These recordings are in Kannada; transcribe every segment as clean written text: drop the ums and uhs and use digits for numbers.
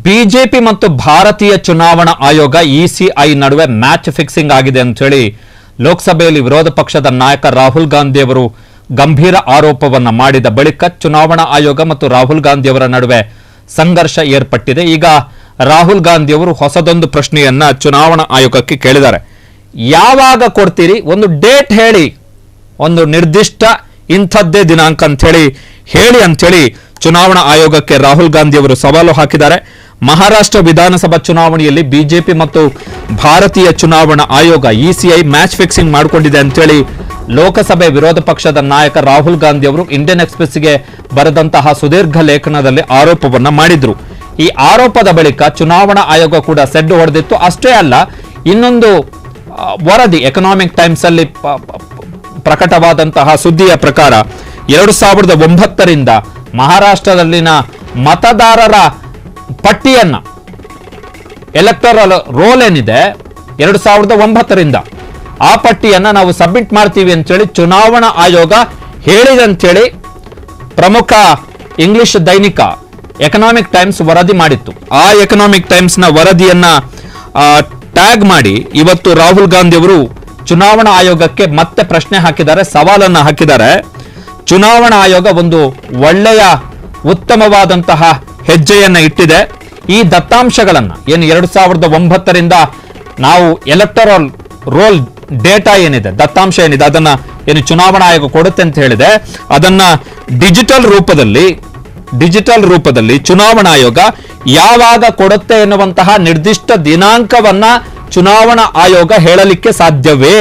ಬಿಜೆಪಿ ಮತ್ತು ಭಾರತೀಯ ಚುನಾವಣಾ ಆಯೋಗ ಇಸಿಐ ನಡುವೆ ಮ್ಯಾಚ್ ಫಿಕ್ಸಿಂಗ್ ಆಗಿದೆ ಅಂತ ಹೇಳಿ ಲೋಕಸಭೆಯಲ್ಲಿ ವಿರೋಧ ಪಕ್ಷದ ನಾಯಕ ರಾಹುಲ್ ಗಾಂಧಿ ಅವರು ಗಂಭೀರ ಆರೋಪವನ್ನ ಮಾಡಿದ ಬಳಿಕ ಚುನಾವಣಾ ಆಯೋಗ ಮತ್ತು ರಾಹುಲ್ ಗಾಂಧಿ ಅವರ ನಡುವೆ ಸಂಘರ್ಷ ಏರ್ಪಟ್ಟಿದೆ. ಈಗ ರಾಹುಲ್ ಗಾಂಧಿ ಅವರು ಹೊಸದೊಂದು ಪ್ರಶ್ನೆಯನ್ನ ಚುನಾವಣಾ ಆಯೋಗಕ್ಕೆ ಕೇಳಿದ್ದಾರೆ. ಯಾವಾಗ ಕೊಡ್ತೀರಿ, ಒಂದು ಡೇಟ್ ಹೇಳಿ, ಒಂದು ನಿರ್ದಿಷ್ಟ ಇಂಥದ್ದೇ ದಿನಾಂಕ ಅಂತ ಹೇಳಿ ಅಂತೇಳಿ ಚುನಾವಣಾ ಆಯೋಗಕ್ಕೆ ರಾಹುಲ್ ಗಾಂಧಿ ಅವರು ಸವಾಲು ಹಾಕಿದ್ದಾರೆ. ಮಹಾರಾಷ್ಟ್ರ ವಿಧಾನಸಭಾ ಚುನಾವಣೆಯಲ್ಲಿ ಬಿಜೆಪಿ ಮತ್ತು ಭಾರತೀಯ ಚುನಾವಣಾ ಆಯೋಗ ಇಸಿಐ ಮ್ಯಾಚ್ ಫಿಕ್ಸಿಂಗ್ ಮಾಡಿಕೊಂಡಿದೆ ಅಂತೇಳಿ ಲೋಕಸಭೆ ವಿರೋಧ ಪಕ್ಷದ ನಾಯಕ ರಾಹುಲ್ ಗಾಂಧಿ ಅವರು ಇಂಡಿಯನ್ ಎಕ್ಸ್‌ಪ್ರೆಸ್‌ಗೆ ಬರೆದಂತಹ ಸುದೀರ್ಘ ಲೇಖನದಲ್ಲಿ ಆರೋಪವನ್ನ ಮಾಡಿದ್ರು. ಈ ಆರೋಪದ ಬಳಿಕ ಚುನಾವಣಾ ಆಯೋಗ ಕೂಡ ಸೆಡ್ಡು ಹೊಡೆದಿತ್ತು. ಅಷ್ಟೇ ಅಲ್ಲ, ಇನ್ನೊಂದು ವರದಿ ಎಕನಾಮಿಕ್ ಟೈಮ್ಸ್ ಅಲ್ಲಿ ಪ್ರಕಟವಾದಂತಹ ಸುದ್ದಿಯ ಪ್ರಕಾರ 2009ರಿಂದ ಮಹಾರಾಷ್ಟ್ರದಲ್ಲಿನ ಮತದಾರರ ಪಟ್ಟಿಯನ್ನ, ಎಲೆಕ್ಟರಲ್ ರೋಲ್ ಏನಿದೆ 2009ರಿಂದ ಆ ಪಟ್ಟಿಯನ್ನ ನಾವು ಸಬ್ಮಿಟ್ ಮಾಡ್ತೀವಿ ಅಂತೇಳಿ ಚುನಾವಣಾ ಆಯೋಗ ಹೇಳಿದೆ ಅಂತೇಳಿ ಪ್ರಮುಖ ಇಂಗ್ಲಿಷ್ ದೈನಿಕ ಎಕನಾಮಿಕ್ ಟೈಮ್ಸ್ ವರದಿ ಮಾಡಿತ್ತು. ಆ ಎಕನಾಮಿಕ್ ಟೈಮ್ಸ್ ನ ವರದಿಯನ್ನ ಟ್ಯಾಗ್ ಮಾಡಿ ಇವತ್ತು ರಾಹುಲ್ ಗಾಂಧಿ ಅವರು ಚುನಾವಣಾ ಆಯೋಗಕ್ಕೆ ಮತ್ತೆ ಪ್ರಶ್ನೆ ಹಾಕಿದ್ದಾರೆ, ಸವಾಲನ್ನ ಹಾಕಿದ್ದಾರೆ. ಚುನಾವಣಾ ಆಯೋಗ ಒಂದು ಒಳ್ಳೆಯ ಉತ್ತಮವಾದಂತಹ ಹೆಜ್ಜೆಯನ್ನ ಇಟ್ಟಿದೆ. ಈ ದತ್ತಾಂಶಗಳನ್ನ ಏನು 2009ರಿಂದ ನಾವು ಎಲೆಕ್ಟರಲ್ ರೋಲ್ ಡೇಟಾ ಏನಿದೆ, ದತ್ತಾಂಶ ಏನಿದೆ, ಅದನ್ನ ಏನು ಚುನಾವಣಾ ಆಯೋಗ ಕೊಡುತ್ತೆ ಅಂತ ಹೇಳಿದೆ, ಅದನ್ನ ಡಿಜಿಟಲ್ ರೂಪದಲ್ಲಿ ಚುನಾವಣಾ ಆಯೋಗ ಯಾವಾಗ ಕೊಡುತ್ತೆ ಎನ್ನುವಂತಹ ನಿರ್ದಿಷ್ಟ ದಿನಾಂಕವನ್ನ ಚುನಾವಣಾ ಆಯೋಗ ಹೇಳಲಿಕ್ಕೆ ಸಾಧ್ಯವೇ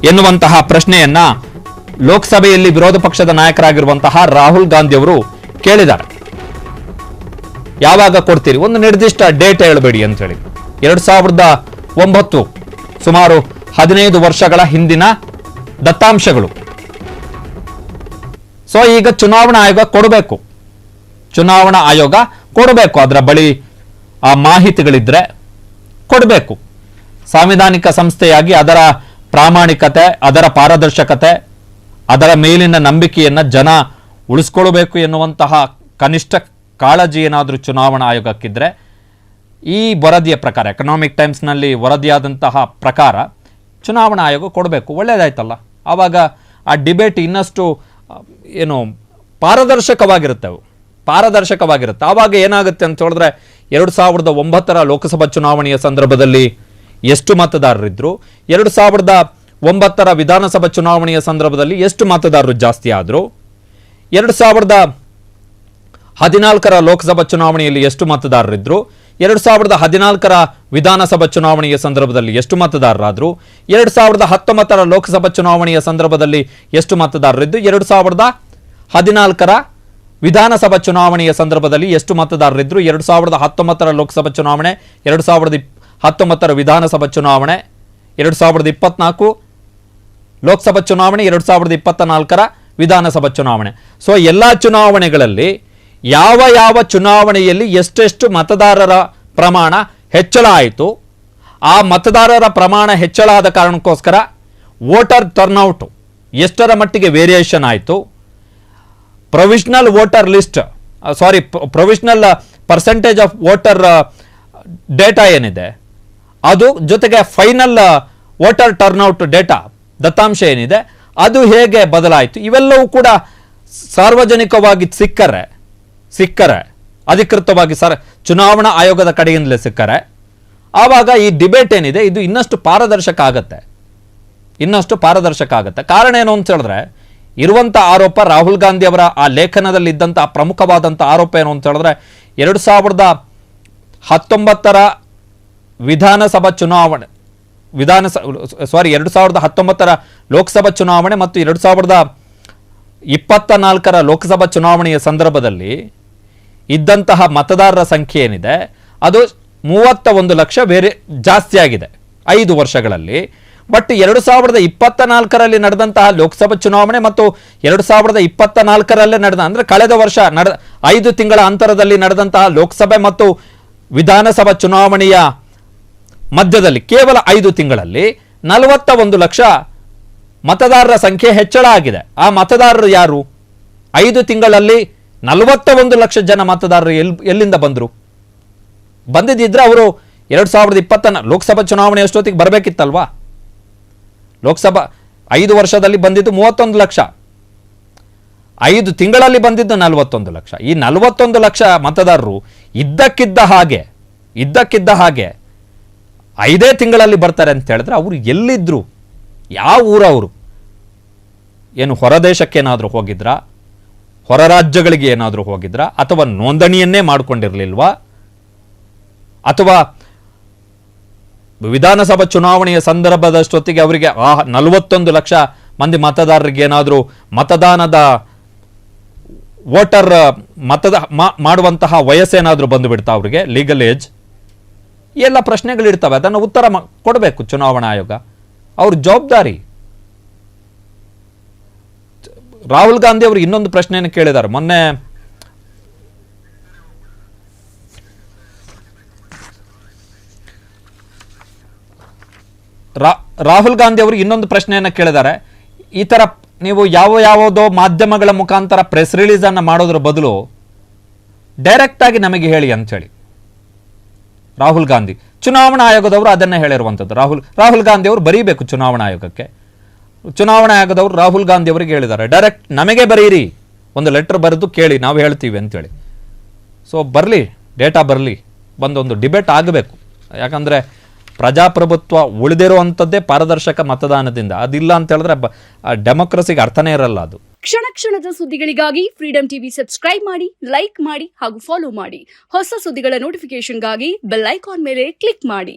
ಎನ್ನುವಂತಹ ಪ್ರಶ್ನೆಯನ್ನ ಲೋಕಸಭೆಯಲ್ಲಿ ವಿರೋಧ ಪಕ್ಷದ ನಾಯಕರಾಗಿರುವಂತಹ ರಾಹುಲ್ ಗಾಂಧಿ ಅವರು ಕೇಳಿದ್ದಾರೆ. ಯಾವಾಗ ಕೊಡ್ತೀರಿ, ಒಂದು ನಿರ್ದಿಷ್ಟ ಡೇಟ್ ಹೇಳಬೇಡಿ ಅಂತ ಹೇಳಿ. 2009 ಸುಮಾರು 15 ವರ್ಷಗಳ ಹಿಂದಿನ ದತ್ತಾಂಶಗಳು. ಸೊ ಈಗ ಚುನಾವಣಾ ಆಯೋಗ ಕೊಡಬೇಕು, ಅದರ ಬಳಿ ಆ ಮಾಹಿತಿಗಳಿದ್ರೆ ಕೊಡಬೇಕು. ಸಾಂವಿಧಾನಿಕ ಸಂಸ್ಥೆಯಾಗಿ ಅದರ ಪ್ರಾಮಾಣಿಕತೆ, ಅದರ ಪಾರದರ್ಶಕತೆ, ಅದರ ಮೇಲಿನ ನಂಬಿಕೆಯನ್ನ ಜನ ಉಳಿಸ್ಕೊಳ್ಬೇಕು ಎನ್ನುವಂತಹ ಕನಿಷ್ಠ ಕಾಳಜಿ ಏನಾದರೂ ಚುನಾವಣಾ ಆಯೋಗಕ್ಕಿದ್ರೆ ಈ ವರದಿಯ ಪ್ರಕಾರ, ಎಕನಾಮಿಕ್ ಟೈಮ್ಸ್ನಲ್ಲಿ ವರದಿಯಾದಂತಹ ಪ್ರಕಾರ ಚುನಾವಣಾ ಆಯೋಗ ಕೊಡಬೇಕು. ಒಳ್ಳೇದಾಯ್ತಲ್ಲ, ಆವಾಗ ಆ ಡಿಬೇಟ್ ಇನ್ನಷ್ಟು ಏನು ಪಾರದರ್ಶಕವಾಗಿರುತ್ತೆ. ಆವಾಗ ಏನಾಗುತ್ತೆ ಅಂತ ಹೇಳಿದ್ರೆ 2009ರ ಲೋಕಸಭಾ ಚುನಾವಣೆಯ ಸಂದರ್ಭದಲ್ಲಿ ಎಷ್ಟು ಮತದಾರರಿದ್ರು, 2009ರ ವಿಧಾನಸಭಾ ಚುನಾವಣೆಯ ಸಂದರ್ಭದಲ್ಲಿ ಎಷ್ಟು ಮತದಾರರು ಜಾಸ್ತಿ ಆದ್ರು, 2014ರ ಲೋಕಸಭಾ ಚುನಾವಣೆಯಲ್ಲಿ ಎಷ್ಟು ಮತದಾರರಿದ್ರು, 2014ರ ವಿಧಾನಸಭಾ ಚುನಾವಣೆಯ ಸಂದರ್ಭದಲ್ಲಿ ಎಷ್ಟು ಮತದಾರರಾದ್ರು, 2019ರ ಲೋಕಸಭಾ ಚುನಾವಣೆಯ ಸಂದರ್ಭದಲ್ಲಿ ಎಷ್ಟು ಮತದಾರರಿದ್ದು, 2014ರ ವಿಧಾನಸಭಾ ಚುನಾವಣೆಯ ಸಂದರ್ಭದಲ್ಲಿ ಎಷ್ಟು ಮತದಾರರಿದ್ರು, 2019ರ ಲೋಕಸಭಾ ಚುನಾವಣೆ, 2019ರ ವಿಧಾನಸಭಾ ಚುನಾವಣೆ, 2024 ಲೋಕಸಭಾ ಚುನಾವಣೆ, 2024ರ ವಿಧಾನಸಭಾ ಚುನಾವಣೆ. ಸೊ ಎಲ್ಲಾ ಚುನಾವಣೆಗಳಲ್ಲಿ ಯಾವ ಚುನಾವಣೆಯಲ್ಲಿ ಎಷ್ಟೆಷ್ಟು ಮತದಾರರ ಪ್ರಮಾಣ ಹೆಚ್ಚಳ ಆಯಿತು, ಆ ಮತದಾರರ ಪ್ರಮಾಣ ಹೆಚ್ಚಳ ಆದ ಕಾರಣಕ್ಕೋಸ್ಕರ ವೋಟರ್ ಟರ್ನ್ಔಟ್ ಎಷ್ಟರ ಮಟ್ಟಿಗೆ ವೇರಿಯೇಷನ್ ಆಯಿತು, provisional voter list provisional percentage of voter data ಏನಿದೆ ಅದು, ಜೊತೆಗೆ ಫೈನಲ್ ವೋಟರ್ ಟರ್ನ್ಔಟ್ ಡೇಟಾ ದತ್ತಾಂಶ ಏನಿದೆ ಅದು ಹೇಗೆ ಬದಲಾಯಿತು, ಇವೆಲ್ಲವೂ ಕೂಡ ಸಾರ್ವಜನಿಕವಾಗಿ ಸಿಕ್ಕರೆ ಅಧಿಕೃತವಾಗಿ ಚುನಾವಣಾ ಆಯೋಗದ ಕಡೆಯಿಂದಲೇ ಸಿಕ್ಕರೆ ಆವಾಗ ಈ ಡಿಬೇಟ್ ಏನಿದೆ ಇದು ಇನ್ನಷ್ಟು ಪಾರದರ್ಶಕ ಆಗುತ್ತೆ. ಕಾರಣ ಏನು ಅಂತ ಹೇಳಿದ್ರೆ, ಇರುವಂತ ಆರೋಪ, ರಾಹುಲ್ ಗಾಂಧಿ ಅವರ ಆ ಲೇಖನದಲ್ಲಿ ಇದ್ದಂತಹ ಪ್ರಮುಖವಾದಂಥ ಆರೋಪ ಏನು ಅಂತ ಹೇಳಿದ್ರೆ 2019ರ ವಿಧಾನಸಭಾ ಚುನಾವಣೆ 2019ರ ಲೋಕಸಭಾ ಚುನಾವಣೆ ಮತ್ತು 2024ರ ಲೋಕಸಭಾ ಚುನಾವಣೆಯ ಸಂದರ್ಭದಲ್ಲಿ ಇದ್ದಂತಹ ಮತದಾರರ ಸಂಖ್ಯೆ ಏನಿದೆ ಅದು 31 ಲಕ್ಷ ಜಾಸ್ತಿ ಆಗಿದೆ 5 ವರ್ಷಗಳಲ್ಲಿ. ಬಟ್ 2024ರಲ್ಲಿ ನಡೆದಂತಹ ಲೋಕಸಭಾ ಚುನಾವಣೆ ಮತ್ತು 2024ರಲ್ಲೇ ಅಂದ್ರೆ ಕಳೆದ ವರ್ಷ 5 ತಿಂಗಳ ಅಂತರದಲ್ಲಿ ನಡೆದಂತಹ ಲೋಕಸಭೆ ಮತ್ತು ವಿಧಾನಸಭಾ ಚುನಾವಣೆಯ ಮಧ್ಯದಲ್ಲಿ ಕೇವಲ 5 ತಿಂಗಳಲ್ಲಿ 41 ಲಕ್ಷ ಮತದಾರರ ಸಂಖ್ಯೆ ಹೆಚ್ಚಳ ಆಗಿದೆ. ಆ ಮತದಾರರು ಯಾರು? 5 ತಿಂಗಳಲ್ಲಿ 41 ಲಕ್ಷ ಜನ ಮತದಾರರು ಎಲ್ಲಿಂದ ಬಂದರು? ಬಂದಿದ್ದಿದ್ರೆ ಅವರು 2020 ಲೋಕಸಭಾ ಚುನಾವಣೆ ಅಷ್ಟೊತ್ತಿಗೆ ಬರಬೇಕಿತ್ತಲ್ವಾ? ಲೋಕಸಭಾ 5 ವರ್ಷದಲ್ಲಿ ಬಂದಿದ್ದು 31 ಲಕ್ಷ, 5 ತಿಂಗಳಲ್ಲಿ ಬಂದಿದ್ದು 41 ಲಕ್ಷ. ಈ 41 ಲಕ್ಷ ಮತದಾರರು ಇದ್ದಕ್ಕಿದ್ದ ಹಾಗೆ 5 ತಿಂಗಳಲ್ಲಿ ಬರ್ತಾರೆ ಅಂತ ಹೇಳಿದ್ರೆ ಅವರು ಎಲ್ಲಿದ್ರು? ಯಾವ ಊರವರು? ಏನು ಹೊರದೇಶಕ್ಕೇನಾದರೂ ಹೋಗಿದ್ರಾ? ಹೊರ ರಾಜ್ಯಗಳಿಗೆ ಏನಾದರೂ ಹೋಗಿದ್ರಾ? ಅಥವಾ ನೋಂದಣಿಯನ್ನೇ ಮಾಡಿಕೊಂಡಿರಲಿಲ್ವಾ? ಅಥವಾ ವಿಧಾನಸಭಾ ಚುನಾವಣೆಯ ಸಂದರ್ಭದಷ್ಟೊತ್ತಿಗೆ ಅವರಿಗೆ 41 ಲಕ್ಷ ಮಂದಿ ಮತದಾರರಿಗೆ ಏನಾದರೂ ಮತದಾನದ ವೋಟರ್ ಮಾಡುವಂತಹ ವಯಸ್ಸೇನಾದರೂ ಬಂದು ಬಿಡ್ತಾ ಅವರಿಗೆ, ಲೀಗಲ್ ಏಜ್? ಎಲ್ಲ ಪ್ರಶ್ನೆಗಳಿರ್ತವೆ, ಅದನ್ನು ಉತ್ತರ ಕೊಡಬೇಕು ಚುನಾವಣಾ ಆಯೋಗ. ಅವ್ರ ಜವಾಬ್ದಾರಿ. ರಾಹುಲ್ ಗಾಂಧಿ ಅವರು ಇನ್ನೊಂದು ಪ್ರಶ್ನೆಯನ್ನು ಕೇಳಿದ್ದಾರೆ ಮೊನ್ನೆ. ರಾಹುಲ್ ಗಾಂಧಿ ಅವರು ಇನ್ನೊಂದು ಪ್ರಶ್ನೆಯನ್ನು ಕೇಳಿದ್ದಾರೆ, ಈ ತರ ನೀವು ಯಾವುದೋ ಮಾಧ್ಯಮಗಳ ಮುಖಾಂತರ ಪ್ರೆಸ್ ರಿಲೀಸ್ ಅನ್ನು ಮಾಡೋದ್ರ ಬದಲು ಡೈರೆಕ್ಟ್ ಆಗಿ ನಮಗೆ ಹೇಳಿ ಅಂತ ಹೇಳಿ. ರಾಹುಲ್ ಗಾಂಧಿ, ಚುನಾವಣಾ ಆಯೋಗದವರು ಅದನ್ನೇ ಹೇಳಿರುವಂಥದ್ದು. ರಾಹುಲ್ ಗಾಂಧಿ ಅವರು ಬರೀಬೇಕು ಚುನಾವಣಾ ಆಯೋಗಕ್ಕೆ. ಚುನಾವಣಾ ಆಯೋಗದವರು ರಾಹುಲ್ ಗಾಂಧಿ ಅವರಿಗೆ ಹೇಳಿದ್ದಾರೆ, ಡೈರೆಕ್ಟ್ ನಮಗೆ ಬರೀರಿ, ಒಂದು ಲೆಟರ್ ಬರೆದು ಕೇಳಿ, ನಾವು ಹೇಳ್ತೀವಿ ಅಂತೇಳಿ. ಸೊ ಬರಲಿ, ಡೇಟಾ ಬರಲಿ, ಬಂದೊಂದು ಡಿಬೇಟ್ ಆಗಬೇಕು. ಯಾಕಂದರೆ ಪ್ರಜಾಪ್ರಭುತ್ವ ಉಳಿದಿರುವಂಥದ್ದೇ ಪಾರದರ್ಶಕ ಮತದಾನದಿಂದ. ಅದಿಲ್ಲ ಅಂತ ಹೇಳಿದ್ರೆ ಡೆಮೋಕ್ರಸಿಗೆ ಅರ್ಥನೇ ಇರಲ್ಲ ಅದು. ಕ್ಷಣ ಕ್ಷಣದ ಸುದ್ದಿಗಳಿಗಾಗಿ ಫ್ರೀಡಂ ಟಿವಿ ಸಬ್ಸ್ಕ್ರೈಬ್ ಮಾಡಿ, ಲೈಕ್ ಮಾಡಿ ಹಾಗೂ ಫಾಲೋ ಮಾಡಿ. ಹೊಸ ಸುದ್ದಿಗಳ ನೋಟಿಫಿಕೇಶನ್ಗಾಗಿ ಬೆಲ್ ಐಕಾನ್ ಮೇಲೆ ಕ್ಲಿಕ್ ಮಾಡಿ.